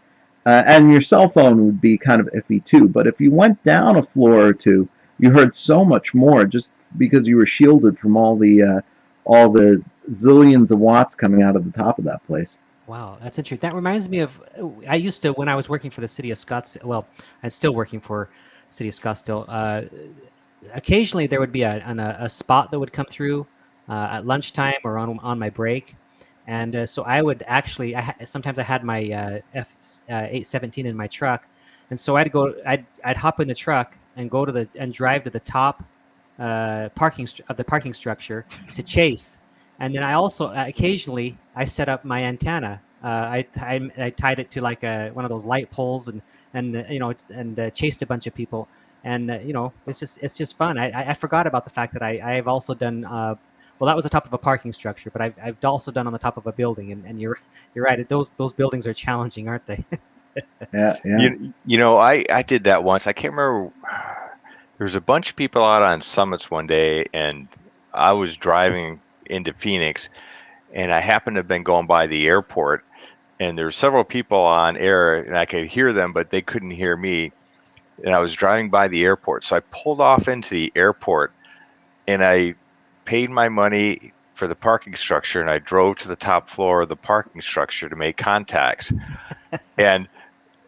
And your cell phone would be kind of iffy too. But if you went down a floor or two, you heard so much more just because you were shielded from all the zillions of watts coming out of the top of that place. Wow, that's interesting. That reminds me of, I used to, when I was working for the city of Scottsdale, well, I'm still working for city of Scottsdale, occasionally there would be a spot that would come through at lunchtime or on my break. And so I would actually, sometimes I had my F817 in my truck. And so I'd hop in the truck and drive to the top parking structure to chase. And then I also occasionally I set up my antenna. I tied it to like one of those light poles and chased a bunch of people. And it's just fun. I forgot about the fact that I've also done. Well, that was the top of a parking structure, but I've also done on the top of a building. And you're right. Those buildings are challenging, aren't they? Yeah. I did that once. I can't remember. There was a bunch of people out on summits one day, and I was driving into Phoenix, and I happened to have been going by the airport, and there were several people on air, and I could hear them, but they couldn't hear me. And I was driving by the airport, so I pulled off into the airport, and I paid my money for the parking structure, and I drove to the top floor of the parking structure to make contacts. And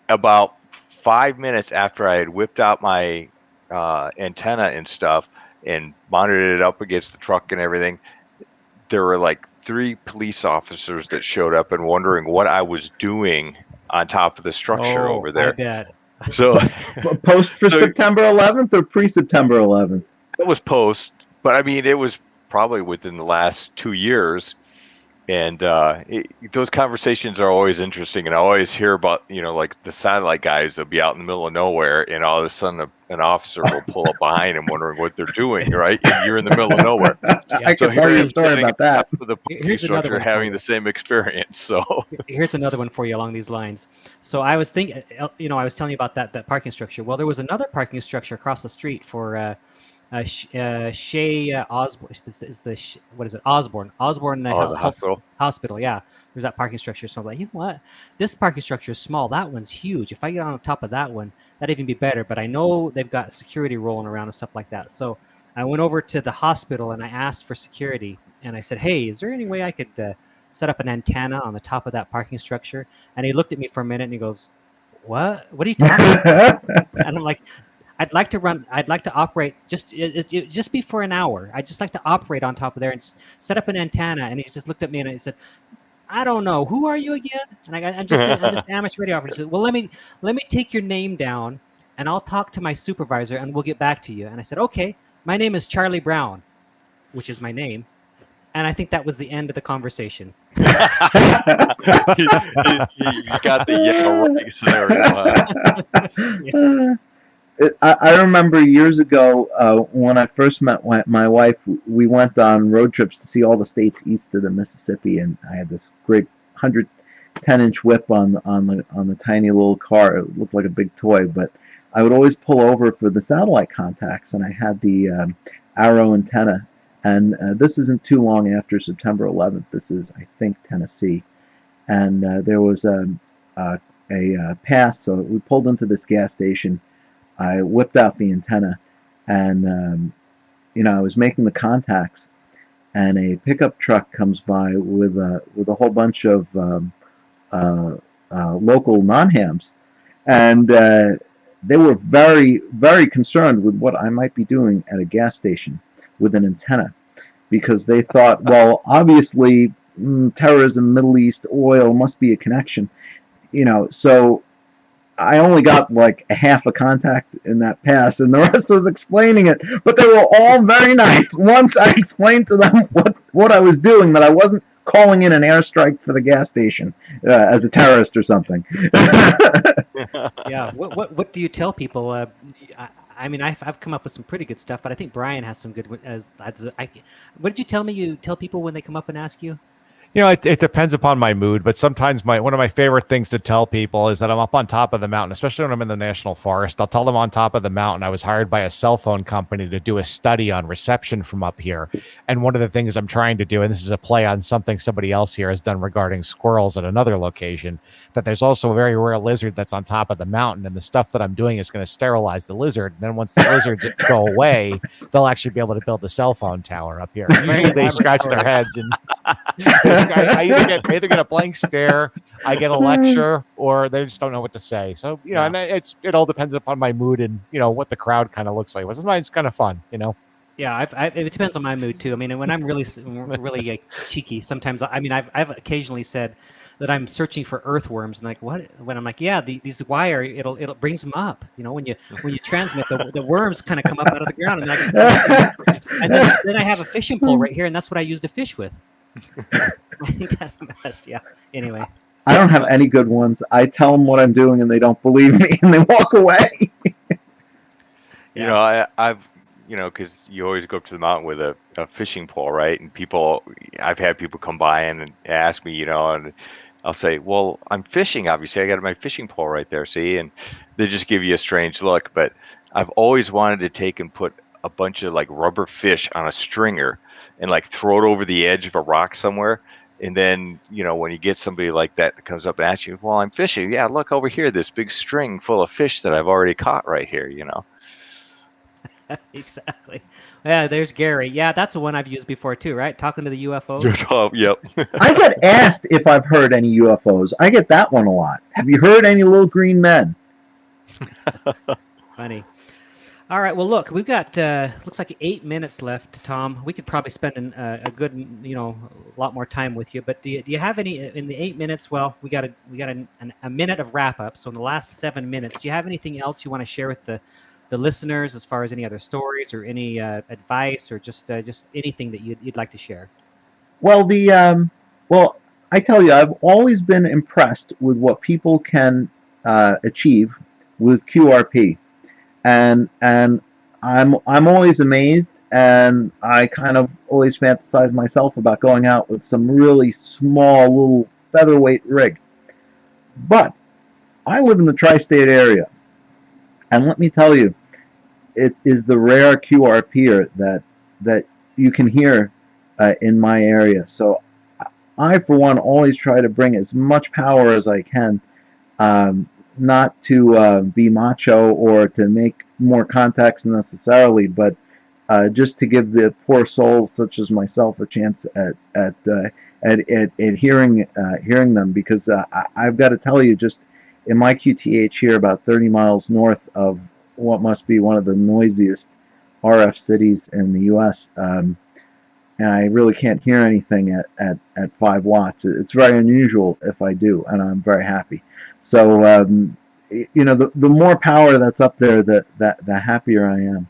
about 5 minutes after I had whipped out my antenna and stuff and mounted it up against the truck and everything, there were like 3 police officers that showed up and wondering what I was doing on top of the structure over there. I bet. So post for September 11th or pre-September 11th? It was post, but I mean, it was probably within the last 2 years. And those conversations are always interesting. And I always hear about, like the satellite guys will be out in the middle of nowhere, and all of a sudden an officer will pull up behind them wondering what they're doing, right? And you're in the middle of nowhere. I can tell you a story about that. The Here's another one having the same experience. So here's another one for you along these lines. So I was thinking, I was telling you about that parking structure. Well, there was another parking structure across the street for Shea Osborne. What is it? Osborne. the hospital. Hospital. Yeah, there's that parking structure. So I'm like, you know what? This parking structure is small. That one's huge. If I get on top of that one, that'd even be better. But I know they've got security rolling around and stuff like that. So I went over to the hospital and I asked for security. And I said, hey, is there any way I could set up an antenna on the top of that parking structure? And he looked at me for a minute and he goes, what are you talking about? And I'm like, I'd like to operate just be for an hour. I'd just like to operate on top of there and just set up an antenna. And he just looked at me and he said, I don't know. Who are you again? And I'm just amateur radio operator. He said, well, let me take your name down and I'll talk to my supervisor and we'll get back to you. And I said, okay, my name is Charlie Brown, which is my name. And I think that was the end of the conversation. You got the right scenario. I remember years ago when I first met my wife, we went on road trips to see all the states east of the Mississippi, and I had this great 110-inch whip on the tiny little car. It looked like a big toy, but I would always pull over for the satellite contacts, and I had the Arrow antenna. And this isn't too long after September 11th. This is, I think, Tennessee. And there was a pass, so we pulled into this gas station. I whipped out the antenna, and I was making the contacts, and a pickup truck comes by with a whole bunch of local non-hams, and they were very, very concerned with what I might be doing at a gas station with an antenna, because they thought, well, obviously terrorism, Middle East, oil must be a connection, so I only got like a half a contact in that pass, and the rest was explaining it. But they were all very nice. Once I explained to them what I was doing, that I wasn't calling in an airstrike for the gas station as a terrorist or something. Yeah. What do you tell people? I mean, I've come up with some pretty good stuff, but I think Brian has some good. What did you tell me? You tell people when they come up and ask you? You know, it depends upon my mood, but sometimes one of my favorite things to tell people is that I'm up on top of the mountain, especially when I'm in the national forest. I'll tell them on top of the mountain I was hired by a cell phone company to do a study on reception from up here. And one of the things I'm trying to do, and this is a play on something somebody else here has done regarding squirrels at another location, that there's also a very rare lizard that's on top of the mountain. And the stuff that I'm doing is going to sterilize the lizard. And then once the lizards go away, they'll actually be able to build the cell phone tower up here. Usually they scratch their heads and I either get a blank stare, I get a lecture, or they just don't know what to say. So, you know, and it all depends upon my mood and, you know, what the crowd kind of looks like. Sometimes it's kind of fun, you know? Yeah, it depends on my mood too. I mean, when I'm really cheeky, sometimes I've occasionally said that I'm searching for earthworms, and like what? When I'm like, yeah, these wire, it'll brings them up. You know, when you transmit, the worms kind of come up out of the ground, and then I have a fishing pole right here, and that's what I use to fish with. Yeah. Anyway, I don't have any good ones. I tell them what I'm doing, and they don't believe me, and they walk away. You know, I've because you always go up to the mountain with a fishing pole, right? And I've had people come by and ask me, you know, and I'll say, well, I'm fishing. Obviously, I got my fishing pole right there, see? And they just give you a strange look. But I've always wanted to take and put a bunch of like rubber fish on a stringer and like throw it over the edge of a rock somewhere. And then, you know, when you get somebody like that comes up and asks you, well, I'm fishing. Yeah, look over here, this big string full of fish that I've already caught right here, you know. Exactly. Yeah, there's Gary. Yeah, that's the one I've used before too, right? Talking to the UFOs. Yep. I get asked if I've heard any UFOs. I get that one a lot. Have you heard any little green men? Funny. All right. Well, look, we've got looks like 8 minutes left, Tom. We could probably spend a good, a lot more time with you. But do you have any in the 8 minutes? Well, we got a minute of wrap up. So in the last 7 minutes, do you have anything else you want to share with the listeners as far as any other stories or any advice or just anything that you'd like to share? Well, I tell you, I've always been impressed with what people can achieve with QRP. And I'm always amazed, and I kind of always fantasize myself about going out with some really small little featherweight rig. But I live in the tri-state area, and let me tell you, it is the rare QRPer that you can hear in my area. So I, for one, always try to bring as much power as I can. Not to be macho or to make more contacts necessarily, but just to give the poor souls such as myself a chance at hearing them, because I've got to tell you, just in my QTH here, about 30 miles north of what must be one of the noisiest RF cities in the U.S., and I really can't hear anything at 5 watts. It's very unusual if I do, and I'm very happy. So, the more power that's up there, the happier I am.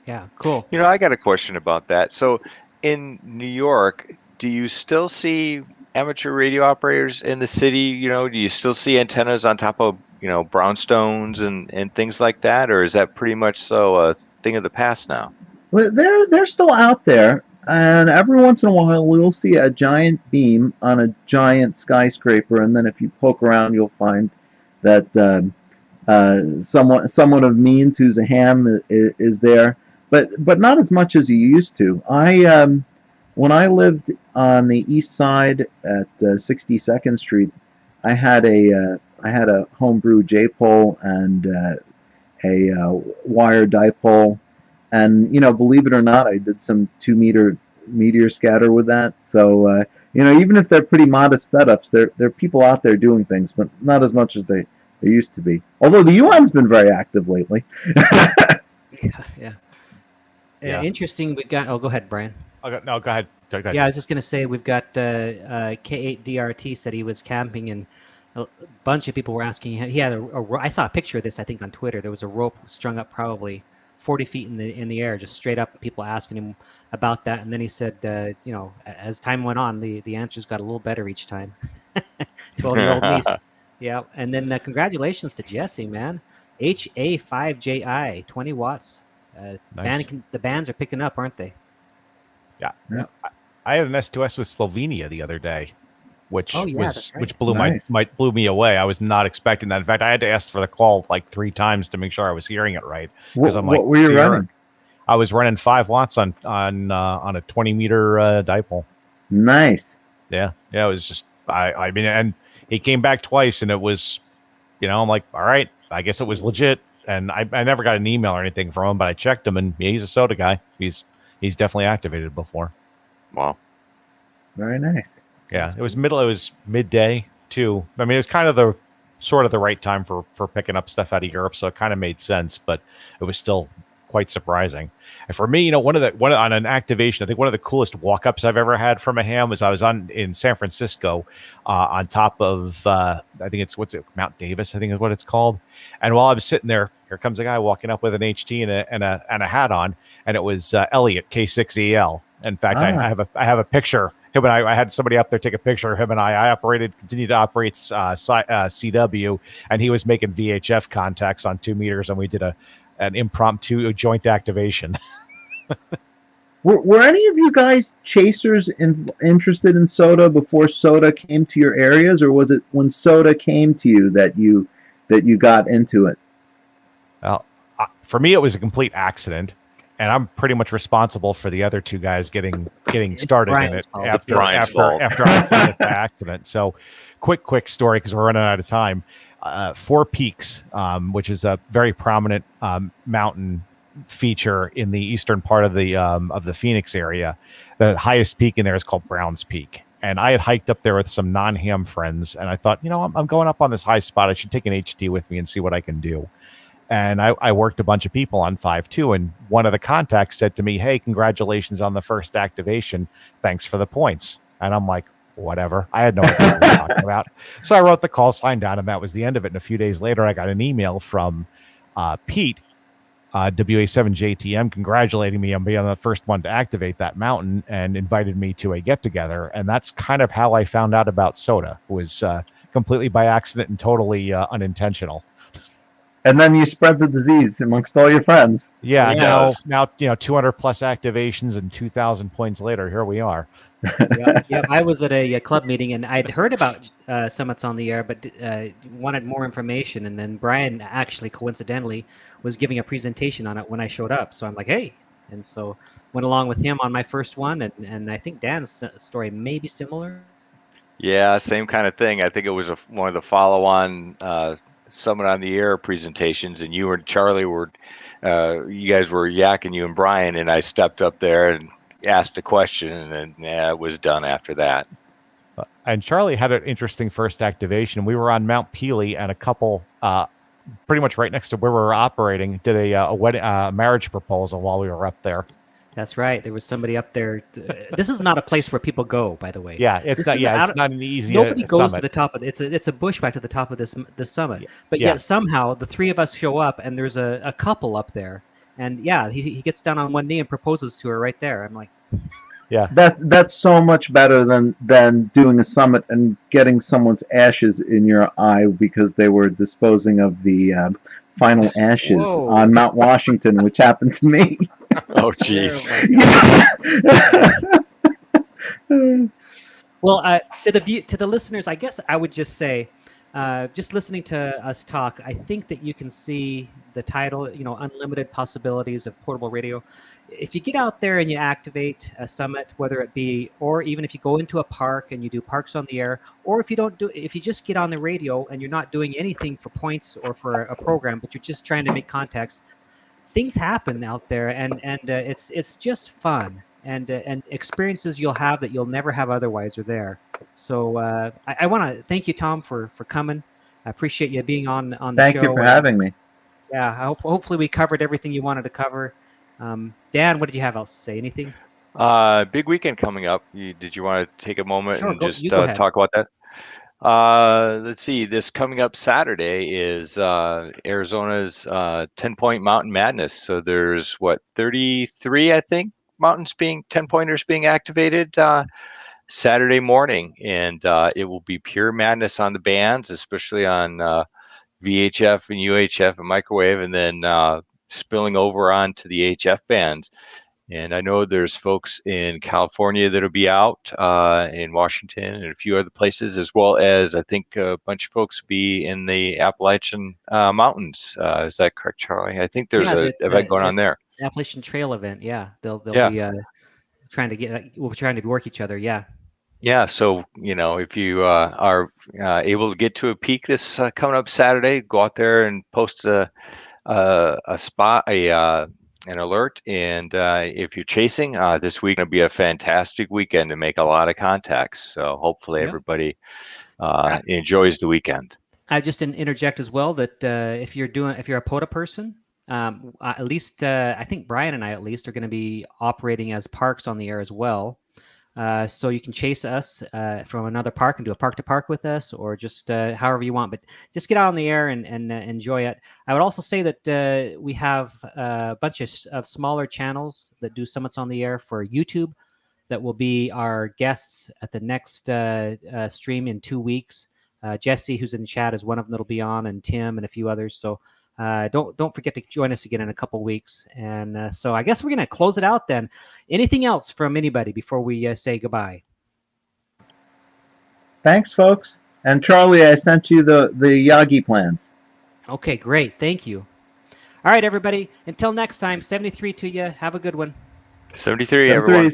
Yeah, cool. You know, I got a question about that. So, in New York, do you still see amateur radio operators in the city? You know, do you still see antennas on top of, brownstones and things like that? Or is that pretty much so a thing of the past now? Well, they're still out there, and every once in a while we'll see a giant beam on a giant skyscraper, and then if you poke around, you'll find that someone of means who's a ham is there, but not as much as you used to. When I lived on the east side at 62nd Street, I had a homebrew J-pole and a wire dipole. And, believe it or not, I did some 2-meter meteor scatter with that. So, even if they're pretty modest setups, there are people out there doing things, but not as much as they used to be. Although the UN's been very active lately. Yeah. Yeah. Interesting. We got. Oh, go ahead, Brian. No, go ahead. Go ahead. Yeah, I was just going to say we've got K8DRT said he was camping, and a bunch of people were asking him. He had I saw a picture of this, I think, on Twitter. There was a rope strung up probably 40 feet in the air, just straight up. People asking him about that, and then he said, as time went on, the answers got a little better each time. 12-year-old me. Yeah, and then congratulations to Jesse, man. HA5JI, 20 watts. Nice. The bands are picking up, aren't they? Yeah. Yep. I had an S2S with Slovenia the other day, which that's right. which blew Nice. blew me away. I was not expecting that. In fact, I had to ask for the call like 3 times to make sure I was hearing it right. What, I'm like, what were you running? I was running 5 watts on a 20 meter dipole. Nice. Yeah. It was just I mean, and he came back twice, and it was, I'm like, all right, I guess it was legit. And I never got an email or anything from him, but I checked him, and he's a SOTA guy. He's definitely activated before. Wow. Very nice. Yeah, it was midday too. I mean, it was kind of the right time for picking up stuff out of Europe, so it kind of made sense, but it was still quite surprising. And for me, on an activation, I think one of the coolest walk-ups I've ever had from a ham was I was in San Francisco, on top of I think it's Mount Davis, I think is what it's called. And while I was sitting there, here comes a guy walking up with an HT and a hat on, and it was Elliot K6EL. In fact, I have a picture. Him and I had somebody up there take a picture of him and I continued to operate CW, and he was making VHF contacts on 2 meters, and we did an impromptu joint activation. Were any of you guys chasers interested in SOTA before SOTA came to your areas, or was it when SOTA came to you that you got into it? Well, for me, it was a complete accident. And I'm pretty much responsible for the other 2 guys getting started in it after I finished the accident. So, quick story because we're running out of time. 4 Peaks, which is a very prominent mountain feature in the eastern part of the Phoenix area. The highest peak in there is called Browns Peak. And I had hiked up there with some non-ham friends, and I thought, I'm going up on this high spot. I should take an HT with me and see what I can do. And I worked a bunch of people on 5.2, and one of the contacts said to me, "Hey, congratulations on the first activation. Thanks for the points." And I'm like, whatever. I had no idea what we were talking about. So I wrote the call sign down, and that was the end of it. And a few days later, I got an email from Pete, WA7JTM, congratulating me on being the first one to activate that mountain and invited me to a get-together. And that's kind of how I found out about SOTA. It was completely by accident and totally unintentional. And then you spread the disease amongst all your friends. Yeah, Yes. now 200 plus activations and 2,000 points later, here we are. Yeah, I was at a club meeting, and I'd heard about summits on the air, but wanted more information. And then Brian actually coincidentally was giving a presentation on it when I showed up. So I'm like, hey, and so went along with him on my first one. And I think Dan's story may be similar. Yeah, same kind of thing. I think it was one of the follow-on Summit on the Air presentations, and you and Charlie were, you guys were yakking, you and Brian, and I stepped up there and asked a question, and then it was done after that. And Charlie had an interesting first activation. We were on Mount Peely, and a couple, pretty much right next to where we were operating, did a wedding, marriage proposal while we were up there. That's right. There was somebody up there. This is not a place where people go, by the way. Yeah, it's not. Yeah, it's not an easy. Nobody goes summit. to the top of it. It's a bushwhack to the top of this summit. But Yeah. yet somehow the 3 of us show up, and there's a couple up there, and yeah, he gets down on one knee and proposes to her right there. I'm like, yeah, That's so much better than doing a summit and getting someone's ashes in your eye because they were disposing of the final ashes Whoa. on Mount Washington, which happened to me. Oh, jeez. Well, to the listeners, I guess I would just say, just listening to us talk, I think that you can see the title, Unlimited Possibilities of Portable Radio. If you get out there and you activate a summit, whether it be, or even if you go into a park and you do parks on the air, or if you just get on the radio and you're not doing anything for points or for a program, but you're just trying to make contacts, things happen out there, and it's just fun. And experiences you'll have that you'll never have otherwise are there. So I want to thank you, Tom, for coming. I appreciate you being on the show. Thank you for having me. Yeah, hopefully we covered everything you wanted to cover. Dan, what did you have else to say? Anything? Big weekend coming up. Did you want to take a moment Sure, and just you go ahead. talk about that? Let's see. This coming up Saturday is Arizona's 10-point Mountain Madness. So there's 33, I think, 10-pointers being activated Saturday morning, and it will be pure madness on the bands, especially on VHF and UHF and microwave, and then spilling over onto the HF bands. And I know there's folks in California that'll be out, in Washington and a few other places, as well as I think a bunch of folks will be in the Appalachian Mountains. Is that correct, Charlie? I think there's an event going on there. Appalachian Trail event. Yeah, they'll Yeah. be trying to work each other. Yeah. Yeah, so if you are able to get to a peak this coming up Saturday, go out there and post a spot, an alert. And if you're chasing, this week going to be a fantastic weekend to make a lot of contacts. So hopefully everybody enjoys the weekend. I just interject as well that if you're a POTA person, at least I think Brian and I at least are going to be operating as parks on the air as well. So you can chase us from another park and do a park to park with us, or just however you want. But just get out on the air and enjoy it. I would also say that we have a bunch of smaller channels that do summits on the air for YouTube that will be our guests at the next stream in 2 weeks. Jesse, who's in the chat, is one of them that'll be on, and Tim and a few others. So don't forget to join us again in a couple weeks. And so I guess we're going to close it out then. Anything else from anybody before we say goodbye? Thanks, folks. And Charlie, I sent you the Yagi plans. Okay, great. Thank you. All right, everybody. Until next time, 73 to you. Have a good one. 73, everyone.